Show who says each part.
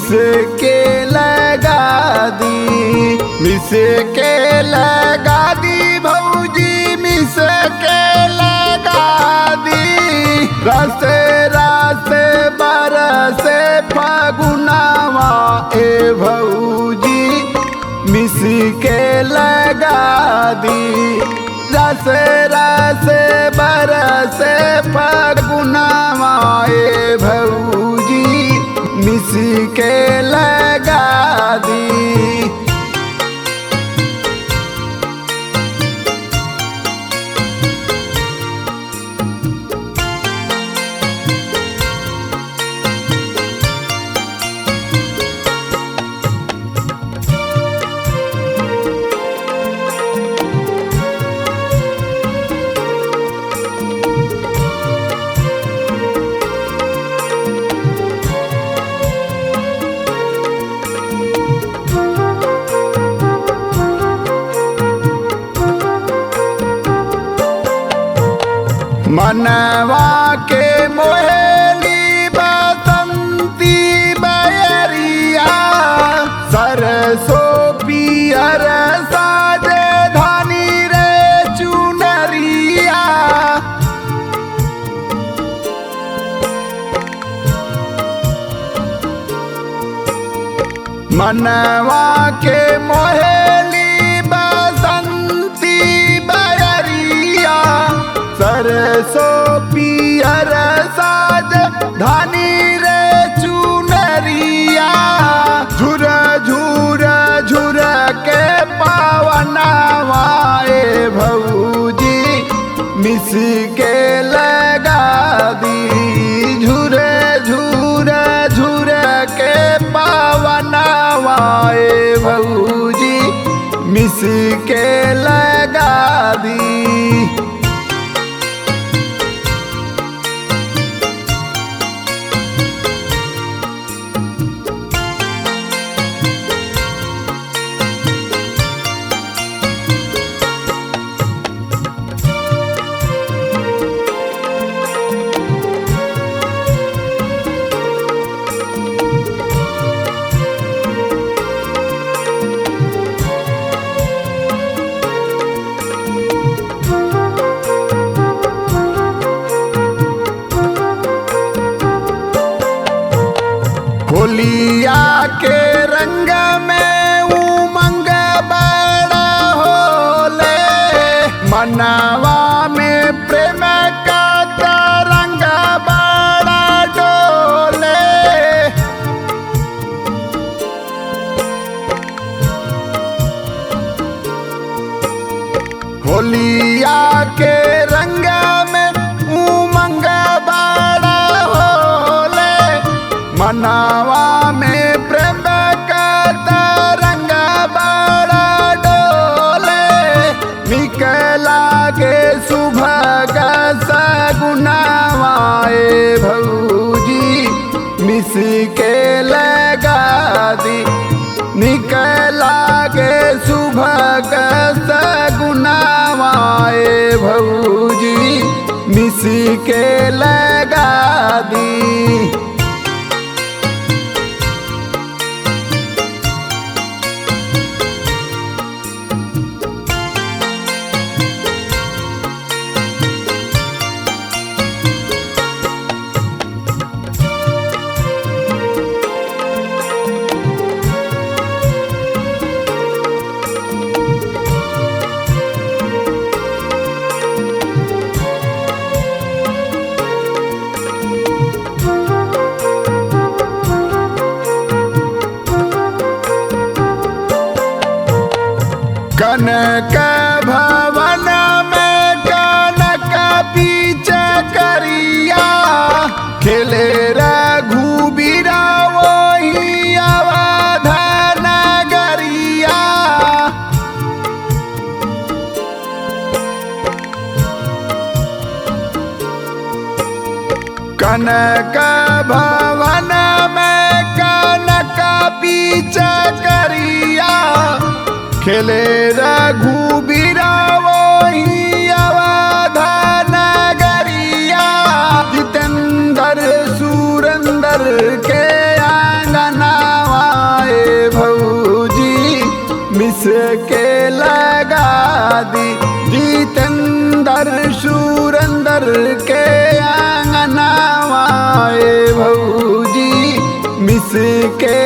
Speaker 1: Miss के लगा दी, miss के लगा दी भौजी, मिस के लगा दी। रास्ते रास्ते बरसे फागुनावा ए भौजी, मिस के लगा दी। रास्ते रास्ते बरसे फागुनावा ए भौजी, मिस के लगा दी। मनवा के मोहेली बसंती बयरिया, सरसों पियर साजे धानी रे चुनरिया। मनवा के मोहेली बसंती बयरिया, सरसों पियर साज धानी रे चुनरिया। झुर झुर झुर के पावनावा ए भौजी, मिस के लगा दी। झुर झुर झुर के पावनावा ए भौजी, मिस के लगा दी। होलिया के रंग में उमंग बड़ा होले, मनवा में प्रेम का तरंग बड़ा डोले। होलिया के रंग में उमंग बड़ा होले, मनवा में प्रेम का तरंग बड़ा डोले। निकला के सुबह का सगुनावा ए भौजी, मिस के लगा दी। निकला के सुबह का सगुनावा ए भौजी, मिस के लगा दी। कनक भवन में कनक बीच करिया, खेले रघुबीरा वही अवध नगरिया। कनक भवन में कनक बीच करिया, खेले रघुबीरा वही अवध नगरिया। जितेंद्र सुरेंद्र के आंगना घर के आंगनावा ए भौजी मिस के